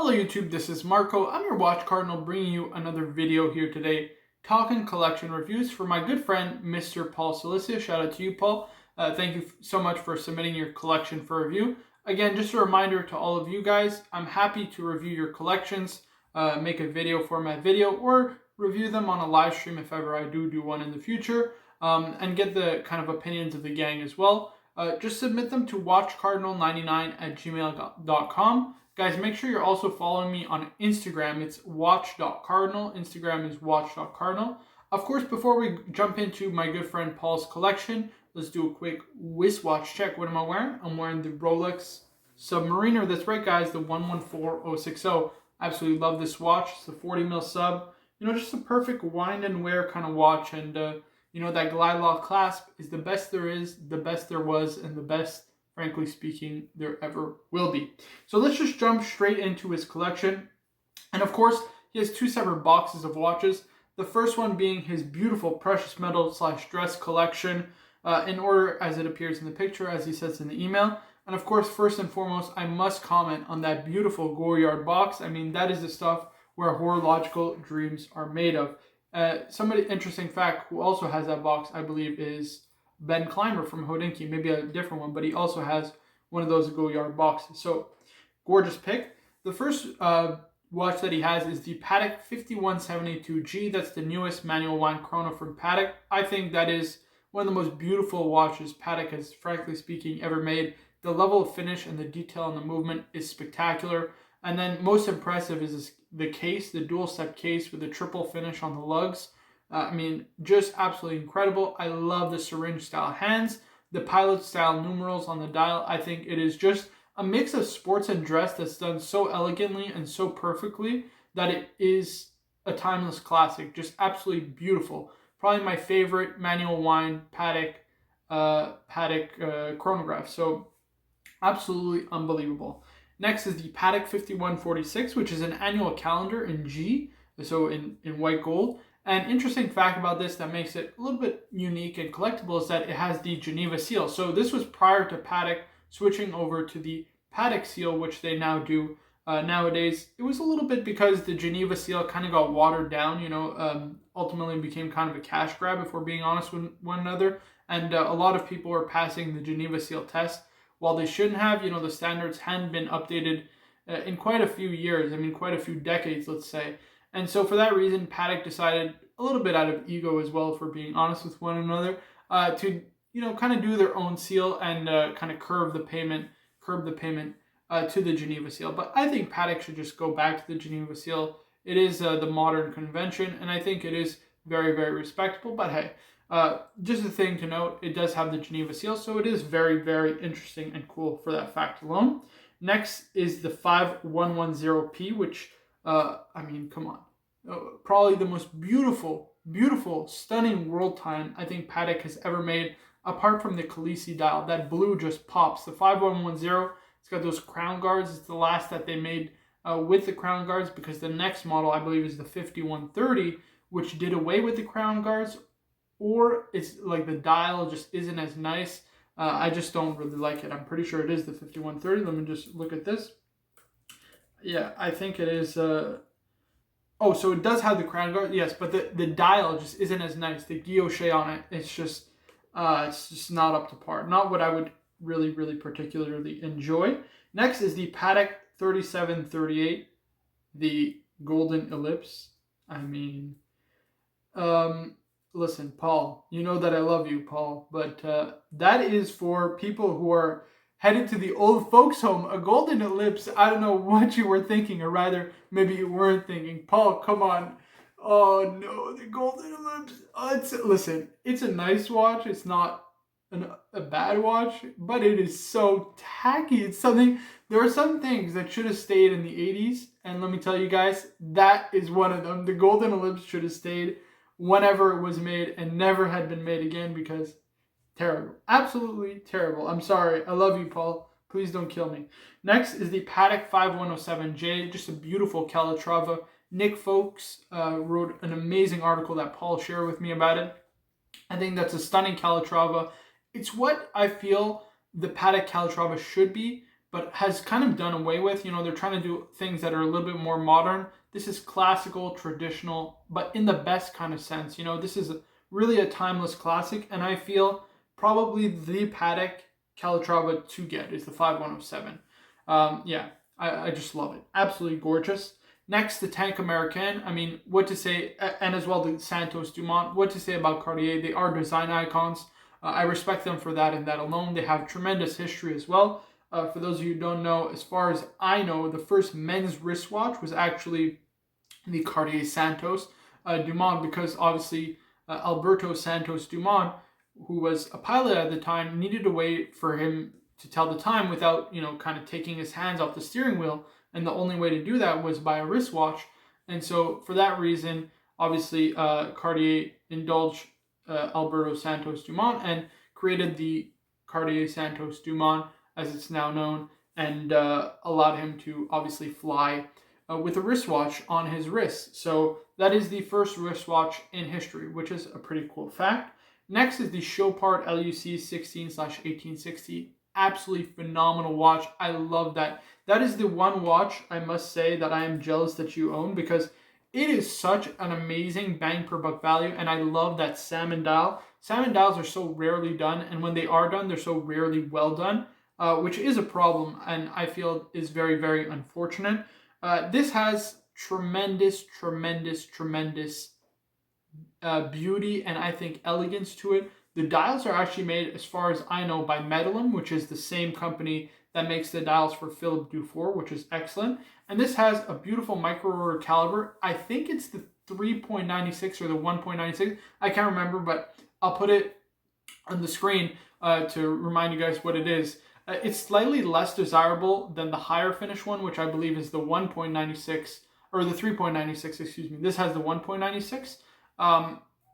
Hello YouTube, this is Marco. I'm your watch cardinal bringing you another video here today talking collection reviews for my good friend Mr. Paul Suffices. Shout out to you, Paul. Thank you so much for submitting your collection for review. Again, just a reminder to all of you guys, I'm happy to review your collections, make a video format video, or review them on a live stream if ever I do one in the future, and get the kind of opinions of the gang as well. Just submit them to watchcardinal99@gmail.com. Guys, make sure you're also following me on Instagram. It's watch.cardinal. Instagram is watch.cardinal. Of course, before we jump into my good friend Paul's collection, let's do a quick wristwatch check. What am I wearing? I'm wearing the Rolex Submariner. That's right, guys, the 114060. Absolutely love this watch. It's a 40 mil sub. Just a perfect wind and wear kind of watch. And, that glide lock clasp is the best there is, the best there was, and the best, frankly speaking, there ever will be. So let's just jump straight into his collection. And of course, he has two separate boxes of watches. The first one being his beautiful precious metal / dress collection, in order as it appears in the picture, as he says in the email. And of course, first and foremost, I must comment on that beautiful Goyard box. I mean, that is the stuff where horological dreams are made of. Somebody interesting fact who also has that box, I believe, is Ben Clymer from Hodinkee, maybe a different one, but he also has one of those Goyard boxes. So, gorgeous pick. The first watch that he has is the Patek 5172G. That's the newest manual wind chrono from Patek. I think that is one of the most beautiful watches Patek has, frankly speaking, ever made. The level of finish and the detail on the movement is spectacular. And then most impressive is the case, the dual step case with the triple finish on the lugs. Just absolutely incredible. I love the syringe style hands, the pilot style numerals on the dial. I think it is just a mix of sports and dress that's done so elegantly and so perfectly that it is a timeless classic. Just absolutely beautiful. Probably my favorite manual wind Patek chronograph. So absolutely unbelievable. Next is the Patek 5146, which is an annual calendar in G, so in white gold. An interesting fact about this that makes it a little bit unique and collectible is that it has the Geneva seal. So this was prior to Patek switching over to the Patek seal, which they now do nowadays. It was a little bit because the Geneva seal kind of got watered down, ultimately became kind of a cash grab, if we're being honest with one another. And a lot of people were passing the Geneva seal test while they shouldn't have. The standards hadn't been updated in quite a few years. Quite a few decades, let's say. And so for that reason, Patek decided, a little bit out of ego as well, if we're being honest with one another, to kind of do their own seal and kind of curb the payment to the Geneva seal. But I think Patek should just go back to the Geneva seal. It is the modern convention, and I think it is very, very respectable. But hey, just a thing to note, it does have the Geneva seal, so it is very, very interesting and cool for that fact alone. Next is the 5110P, which, come on. Probably the most beautiful, stunning world time I think Patek has ever made, apart from the Khaleesi dial. That blue just pops. The 5110, it's got those crown guards. It's the last that they made with the crown guards, because the next model, I believe, is the 5130, which did away with the crown guards, or it's like the dial just isn't as nice. I just don't really like it. I'm pretty sure it is the 5130. Let me just look at this. Yeah, I think it is. Oh, so it does have the crown guard, yes, but the dial just isn't as nice. The guilloche on it, it's just not up to par. Not what I would really, really particularly enjoy. Next is the Patek 3738, the golden ellipse. Listen, Paul, you know that I love you, Paul, but that is for people who are headed to the old folks home. A golden ellipse, I don't know what you were thinking, or rather, maybe you weren't thinking. Paul, come on. Oh no, the golden ellipse. Listen, it's a nice watch. It's not a bad watch, but it is so tacky. There are some things that should have stayed in the 80s, and let me tell you guys, that is one of them. The golden ellipse should have stayed whenever it was made and never had been made again, because terrible. Absolutely terrible. I'm sorry. I love you, Paul. Please don't kill me. Next is the Patek 5107J. Just a beautiful Calatrava. Nick Folks wrote an amazing article that Paul shared with me about it. I think that's a stunning Calatrava. It's what I feel the Patek Calatrava should be, but has kind of done away with. They're trying to do things that are a little bit more modern. This is classical, traditional, but in the best kind of sense. This is really a timeless classic, and I feel probably the Patek Calatrava to get is the 5107. Yeah, I just love it. Absolutely gorgeous. Next, the Tank Americain. I mean, what to say, and as well the Santos Dumont. What to say about Cartier? They are design icons. I respect them for that and that alone. They have tremendous history as well. For those of you who don't know, as far as I know, the first men's wristwatch was actually the Cartier Santos Dumont, because obviously Alberto Santos Dumont, who was a pilot at the time, needed a way for him to tell the time without, kind of taking his hands off the steering wheel. And the only way to do that was by a wristwatch. And so for that reason, obviously Cartier indulged Alberto Santos Dumont and created the Cartier Santos Dumont, as it's now known, and allowed him to obviously fly with a wristwatch on his wrist. So that is the first wristwatch in history, which is a pretty cool fact. Next is the Chopard LUC 16/1860. Absolutely phenomenal watch. I love that. That is the one watch, I must say, that I am jealous that you own, because it is such an amazing bang per buck value, and I love that salmon dial. Salmon dials are so rarely done, and when they are done, they're so rarely well done, which is a problem, and I feel is very, very unfortunate. This has tremendous beauty and I think elegance to it. The dials are actually made, as far as I know, by Medellin, which is the same company that makes the dials for Philippe Dufour, which is excellent. And this has a beautiful micro rotor caliber. I think it's the 3.96 or the 1.96. I can't remember, but I'll put it on the screen to remind you guys what it is. It's slightly less desirable than the higher finish one, which I believe is the 1.96 or the 3.96, excuse me. This has the 1.96.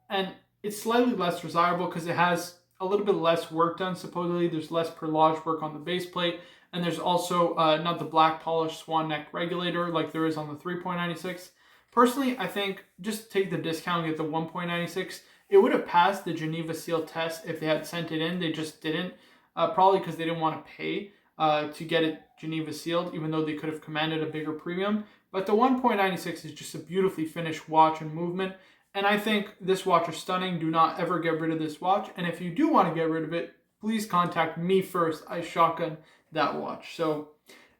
And it's slightly less desirable because it has a little bit less work done. Supposedly there's less perlage work on the base plate, and there's also not the black polished swan neck regulator like there is on the 3.96. Personally, I think just take the discount and get the 1.96. It would have passed the Geneva seal test if they had sent it in. They just didn't, probably because they didn't want to pay to get it Geneva sealed, even though they could have commanded a bigger premium. But the 1.96 is just a beautifully finished watch and movement. And I think this watch is stunning. Do not ever get rid of this watch. And if you do want to get rid of it, please contact me first. I shotgun that watch. So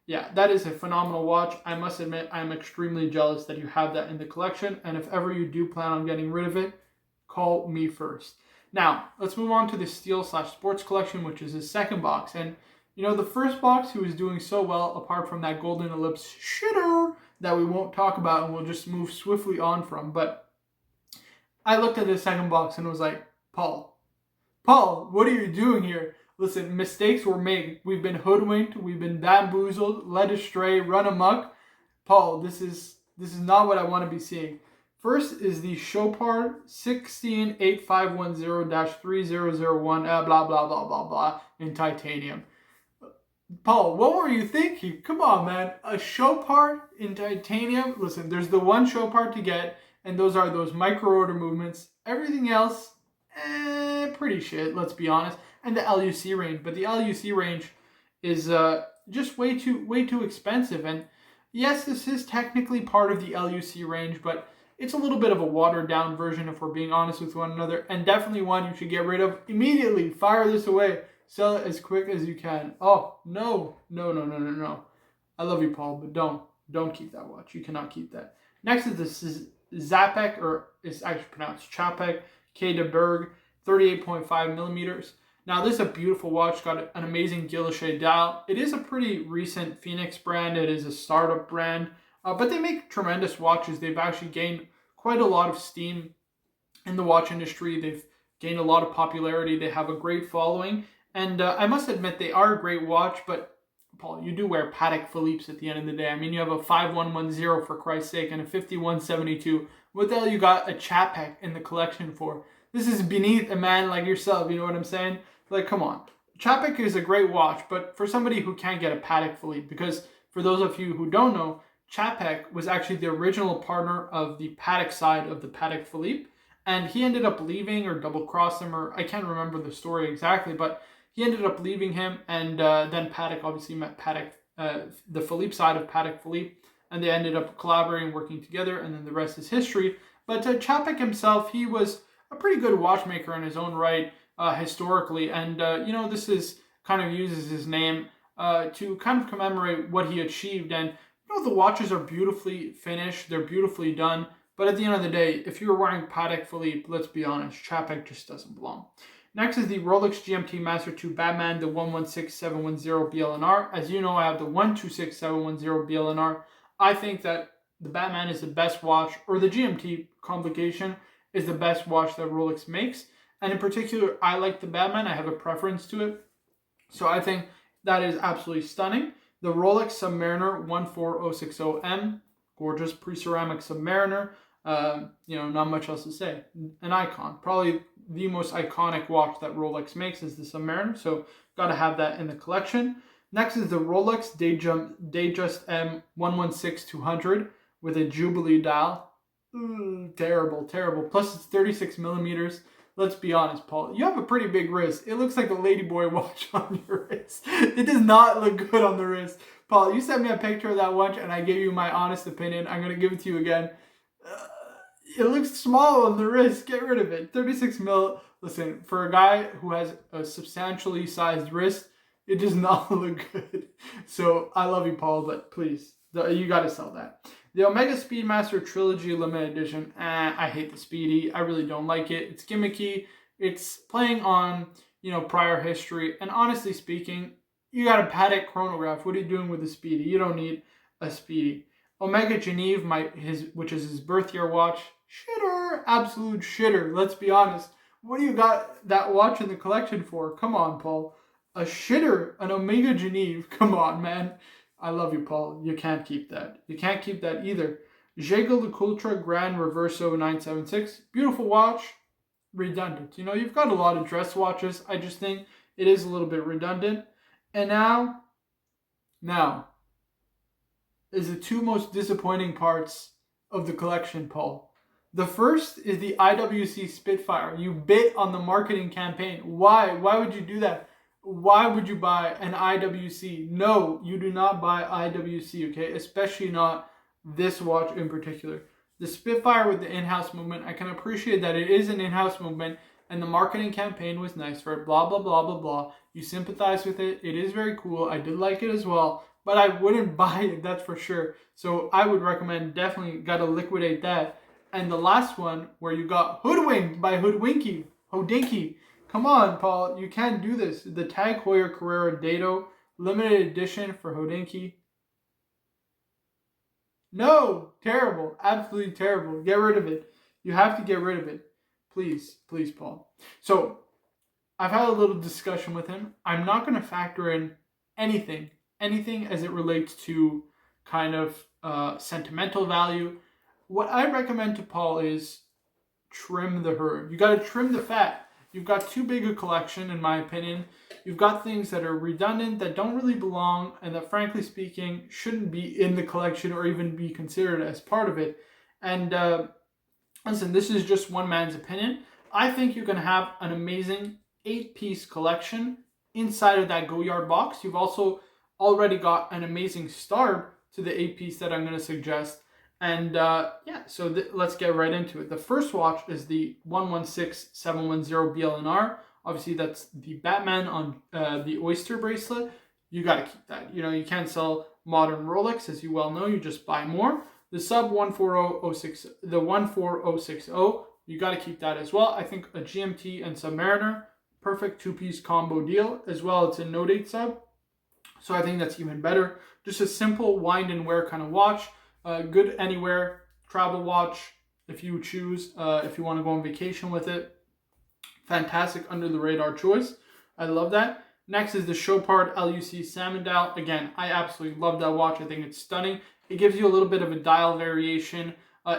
yeah, that is a phenomenal watch. I must admit, I'm extremely jealous that you have that in the collection. And if ever you do plan on getting rid of it, call me first. Now, let's move on to the Steel/Sports collection, which is his second box. And the first box, he was doing so well, apart from that Golden Ellipse shitter that we won't talk about and we'll just move swiftly on from. But I looked at the second box and was like, Paul, what are you doing here? Listen, mistakes were made. We've been hoodwinked. We've been bamboozled, led astray, run amok. Paul, this is not what I want to be seeing. First is the Chopard 168510-3001, blah, blah, blah, blah, blah, in titanium. Paul, what were you thinking? Come on, man. A Chopard in titanium? Listen, there's the one Chopard to get, and those are those micro rotor movements. Everything else, pretty shit, let's be honest. And the LUC range. But the LUC range is just way too expensive. And yes, this is technically part of the LUC range, but it's a little bit of a watered down version if we're being honest with one another. And definitely one you should get rid of immediately. Fire this away. Sell it as quick as you can. Oh, no. I love you, Paul, but don't keep that watch. You cannot keep that. Next is this Zapek, or it's actually pronounced Chapek, Quai de Berg, 38.5 millimeters. Now, this is a beautiful watch. Got an amazing guilloche dial. It is a pretty recent Phoenix brand. It is a startup brand, but they make tremendous watches. They've actually gained quite a lot of steam in the watch industry. They've gained a lot of popularity. They have a great following. And I must admit, they are a great watch, but Paul, you do wear Patek Philippe's at the end of the day. I mean, you have a 5110 for Christ's sake and a 5172. What the hell you got a Chapek in the collection for? This is beneath a man like yourself, you know what I'm saying? Like, come on. Chapek is a great watch, but for somebody who can't get a Patek Philippe, because for those of you who don't know, Chapek was actually the original partner of the Patek side of the Patek Philippe, and he ended up leaving or double-crossed him, or I can't remember the story exactly, but he ended up leaving him, and then Patek obviously met Patek, the Philippe side of Patek Philippe, and they ended up collaborating, working together, and then the rest is history. But Chapek himself, he was a pretty good watchmaker in his own right, historically, and this is kind of uses his name to kind of commemorate what he achieved. And the watches are beautifully finished, they're beautifully done, but at the end of the day, if you're wearing Patek Philippe, let's be honest, Chapek just doesn't belong. Next is the Rolex GMT Master 2 Batman, the 116710 BLNR. As you know, I have the 126710 BLNR. I think that the Batman is the best watch, or the GMT complication is the best watch that Rolex makes. And in particular, I like the Batman. I have a preference to it. So I think that is absolutely stunning. The Rolex Submariner 14060M, gorgeous pre-ceramic Submariner. Not much else to say. An icon. Probably the most iconic watch that Rolex makes is the Submariner. So got to have that in the collection. Next is the Rolex Datejust M 116200 with a Jubilee dial. Terrible, terrible. Plus it's 36 millimeters. Let's be honest, Paul. You have a pretty big wrist. It looks like a ladyboy watch on your wrist. It does not look good on the wrist. Paul, you sent me a picture of that watch and I gave you my honest opinion. I'm going to give it to you again. It looks small on the wrist. Get rid of it. 36 mil. Listen, for a guy who has a substantially sized wrist, it does not look good. So I love you, Paul, but please, you got to sell that. The Omega Speedmaster Trilogy Limited Edition. I hate the Speedy. I really don't like it. It's gimmicky. It's playing on, prior history. And honestly speaking, you got a Patek chronograph. What are you doing with the Speedy? You don't need a Speedy. Omega Geneve, which is his birth year watch. Shitter. Absolute shitter. Let's be honest. What do you got that watch in the collection for? Come on, Paul. A shitter. An Omega Geneve. Come on, man. I love you, Paul. You can't keep that. You can't keep that either. Jaeger LeCoultre Grand Reverso 976. Beautiful watch. Redundant. You've got a lot of dress watches. I just think it is a little bit redundant. And now is the two most disappointing parts of the collection, Paul. The first is the IWC Spitfire. You bit on the marketing campaign. Why? Why would you do that? Why would you buy an IWC? No, you do not buy IWC, okay? Especially not this watch in particular. The Spitfire with the in-house movement, I can appreciate that it is an in-house movement and the marketing campaign was nice for it, blah, blah, blah, blah, blah. You sympathize with it. It is very cool. I did like it as well, but I wouldn't buy it, that's for sure. So I would recommend, definitely got to liquidate that. And the last one where you got hoodwinked by Hodinkee. Come on, Paul. You can't do this. The Tag Heuer Carrera Dato limited edition for Hodinkee. No, terrible. Absolutely terrible. Get rid of it. You have to get rid of it. Please, please, Paul. So I've had a little discussion with him. I'm not going to factor in anything as it relates to kind of sentimental value. What I recommend to Paul is trim the herd. You got to trim the fat. You've got too big a collection, in my opinion. You've got things that are redundant, that don't really belong, and that, frankly speaking, shouldn't be in the collection or even be considered as part of it. And listen, this is just one man's opinion. I think you can have an amazing 8-piece collection inside of that Goyard box. You've also already got an amazing start to the 8-piece that I'm going to suggest. And so let's get right into it. The first watch is the 116710 BLNR. Obviously, that's the Batman on the Oyster bracelet. You got to keep that. You can't sell modern Rolex, as you well know. You just buy more. The sub 14060, the 14060, you got to keep that as well. I think a GMT and Submariner, perfect 2-piece combo deal. As well, it's a no date sub, so I think that's even better. Just a simple wind and wear kind of watch. Good anywhere travel watch if you choose, if you want to go on vacation with it. Fantastic under the radar choice. I love that. Next is the Chopard LUC Salmon Dial. Again, I absolutely love that watch. I think it's stunning. It gives you a little bit of a dial variation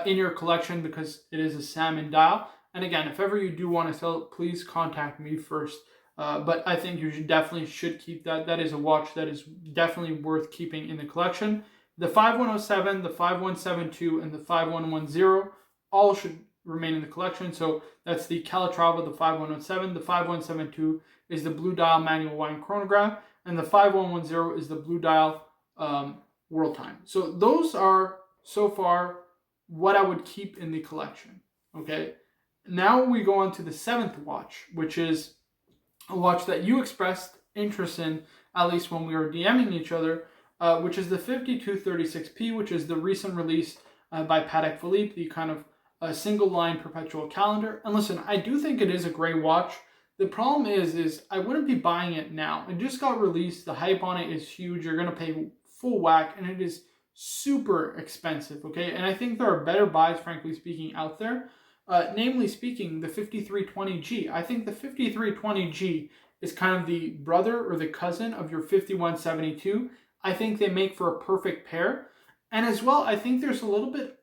in your collection because it is a salmon dial. And again, if ever you do want to sell it, please contact me first. But I think you definitely should keep that. That is a watch that is definitely worth keeping in the collection. The 5107, the 5172, and the 5110 all should remain in the collection. So that's the Calatrava, the 5107. The 5172 is the blue dial manual wine chronograph, and the 5110 is the blue dial world time. So those are so far what I would keep in the collection. Okay, now we go on to the 7th watch, which is a watch that you expressed interest in, at least when we were DMing each other, which is the 5236P, which is the recent release by Patek Philippe, the kind of single line perpetual calendar. And listen, I do think it is a great watch. The problem is I wouldn't be buying it now. It just got released. The hype on it is huge. You're going to pay full whack, and it is super expensive, okay? And I think there are better buys, frankly speaking, out there. Namely speaking, the 5320G. I think the 5320G is kind of the brother or the cousin of your 5172. I think they make for a perfect pair. And as well, I think there's a little bit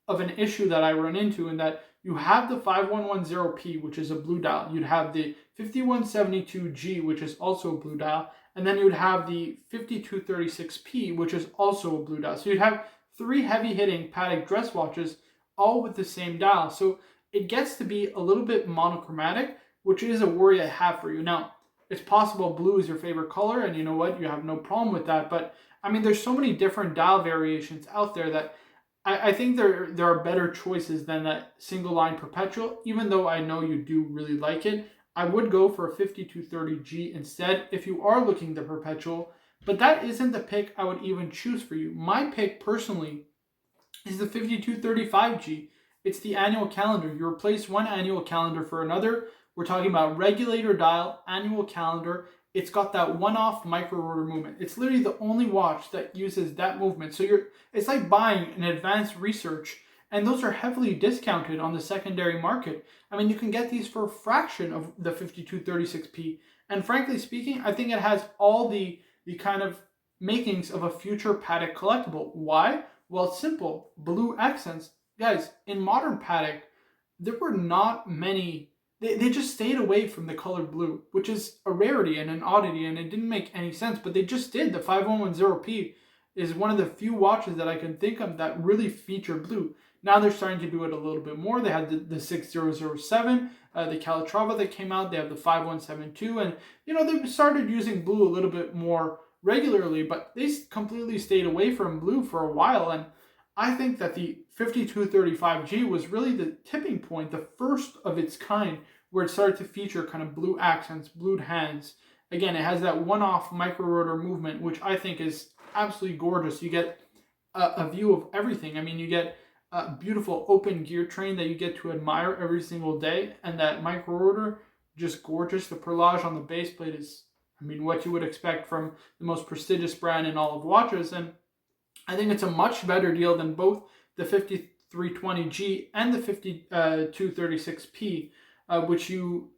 of an issue that I run into in that you have the 5110P, which is a blue dial. You'd have the 5172G, which is also a blue dial. And then you would have the 5236P, which is also a blue dial. So you'd have 3 heavy-hitting Patek dress watches, all with the same dial. So it gets to be a little bit monochromatic, which is a worry I have for you. Now, it's possible blue is your favorite color, and you know what? You have no problem with that. But, I mean, there's so many different dial variations out there that I think there are better choices than that single line perpetual, even though I know you do really like it. I would go for a 5230G instead if you are looking the perpetual, but that isn't the pick I would even choose for you. My pick personally is the 5235G. It's the annual calendar. You replace one annual calendar for another. We're talking about regulator dial, annual calendar. It's got that one-off micro rotor movement. It's literally the only watch that uses that movement. So it's like buying an advanced research, and those are heavily discounted on the secondary market. I mean, you can get these for a fraction of the 5236P. And frankly speaking, I think it has all the kind of makings of a future Patek collectible. Why? Well, it's simple. Blue accents. Guys, in modern Patek, there were not many. They just stayed away from the color blue, which is a rarity and an oddity, and it didn't make any sense, but they just did. The 5110P is one of the few watches that I can think of that really feature blue. Now they're starting to do it a little bit more. They had the 6007, the Calatrava that came out. They have the 5172, and they started using blue a little bit more regularly, but they completely stayed away from blue for a while. And I think that the 5235G was really the tipping point, the first of its kind, where it started to feature kind of blue accents, blued hands. Again, it has that one-off micro rotor movement, which I think is absolutely gorgeous. You get a view of everything. I mean, you get a beautiful open gear train that you get to admire every single day, and that micro rotor, just gorgeous. The perlage on the base plate is, I mean, what you would expect from the most prestigious brand in all of watches. And I think it's a much better deal than both the 5320G and the 5236P, which you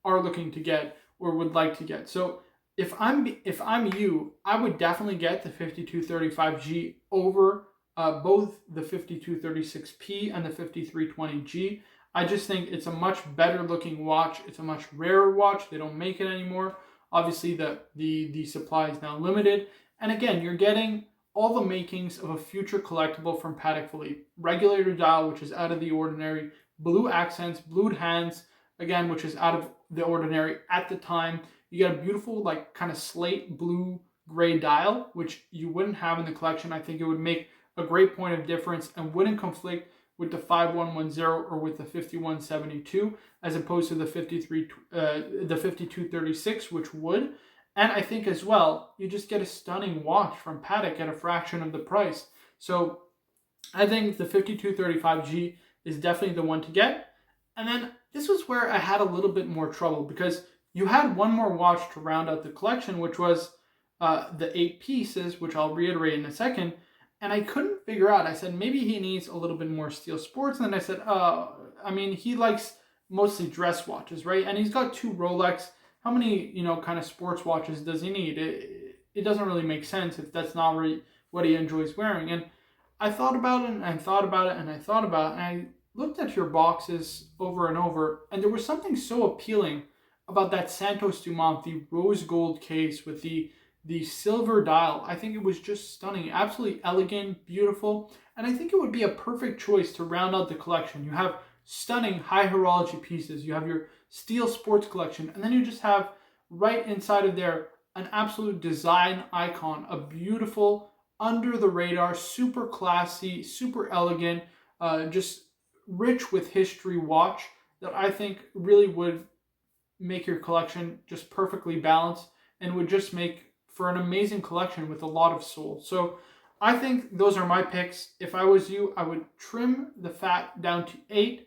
are looking to get or would like to get. So if I'm you, I would definitely get the 5235G over both the 5236P and the 5320G. I just think it's a much better looking watch. It's a much rarer watch. They don't make it anymore. Obviously, the supply is now limited. And again, you're getting all the makings of a future collectible from Patek Philippe. Regulator dial, which is out of the ordinary. Blue accents, blued hands, again, which is out of the ordinary at the time. You get a beautiful, like, kind of slate blue gray dial, which you wouldn't have in the collection. I think it would make a great point of difference and wouldn't conflict with the 5110 or with the 5172, as opposed to the 5236, which would. And I think as well, you just get a stunning watch from Patek at a fraction of the price. So I think the 5235G is definitely the one to get. And then this was where I had a little bit more trouble, because you had one more watch to round out the collection, which was the 8 pieces, which I'll reiterate in a second. And I couldn't figure out. I said, maybe he needs a little bit more steel sports. And then I said, I mean, he likes mostly dress watches, right? And he's got 2 Rolex. How many, kind of sports watches does he need? It doesn't really make sense if that's not really what he enjoys wearing. And I thought about it, and I thought about it, and I thought about it, and I looked at your boxes over and over, and there was something so appealing about that Santos Dumont, the rose gold case with the silver dial. I think it was just stunning, absolutely elegant, beautiful, and I think it would be a perfect choice to round out the collection. You have stunning high horology pieces. You have your steel sports collection, and then you just have right inside of there an absolute design icon, a beautiful, under the radar, super classy, super elegant, just rich with history watch that I think really would make your collection just perfectly balanced and would just make for an amazing collection with a lot of soul. So I think those are my picks. If I was you, I would trim the fat down to eight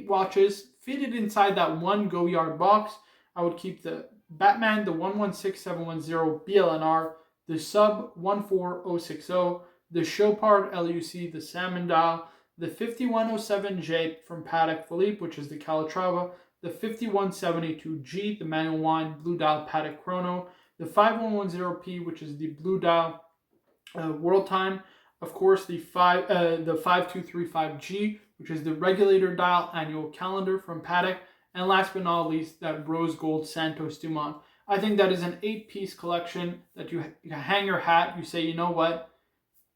watches, fit it inside that one Goyard box. I would keep the Batman, the 116710 BLNR, the Sub 14060, the Chopard LUC, the Salmon Dial, the 5107J from Patek Philippe, which is the Calatrava, the 5172G, the manual wine Blue Dial Patek Chrono, the 5110P, which is the Blue Dial World Time, of course, the 5235G, which is the regulator dial annual calendar from Patek, and last but not least, that rose gold Santos Dumont. I think that is an 8-piece collection that you hang your hat. You say, you know what?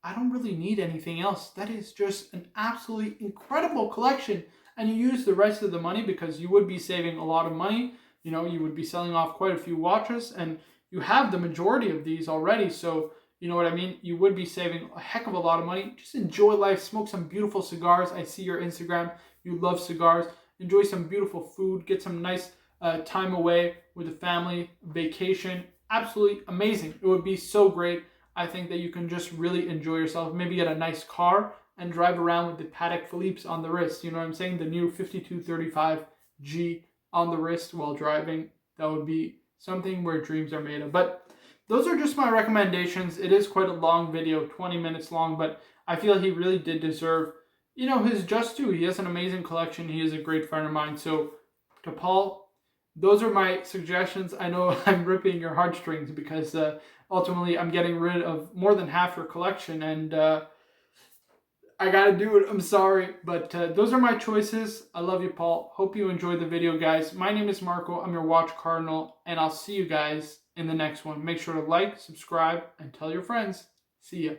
I don't really need anything else. That is just an absolutely incredible collection. And you use the rest of the money because you would be saving a lot of money. You know, you would be selling off quite a few watches, and you have the majority of these already. So, you know what I mean? You would be saving a heck of a lot of money. Just enjoy life. Smoke some beautiful cigars. I see your Instagram. You love cigars. Enjoy some beautiful food. Get some nice time away with the family. Vacation. Absolutely amazing. It would be so great. I think that you can just really enjoy yourself. Maybe get a nice car and drive around with the Patek Philippe's on the wrist. You know what I'm saying? The new 5235G on the wrist while driving. That would be something where dreams are made of. But those are just my recommendations. It is quite a long video, 20 minutes long, but I feel he really did deserve, you know, his just due. He has an amazing collection. He is a great friend of mine. So to Paul, those are my suggestions. I know I'm ripping your heartstrings because ultimately I'm getting rid of more than half your collection, and I gotta do it. I'm sorry, but those are my choices. I love you, Paul. Hope you enjoyed the video, guys. My name is Marco. I'm your watch cardinal, and I'll see you guys in the next one. Make sure to like, subscribe, and tell your friends. See ya.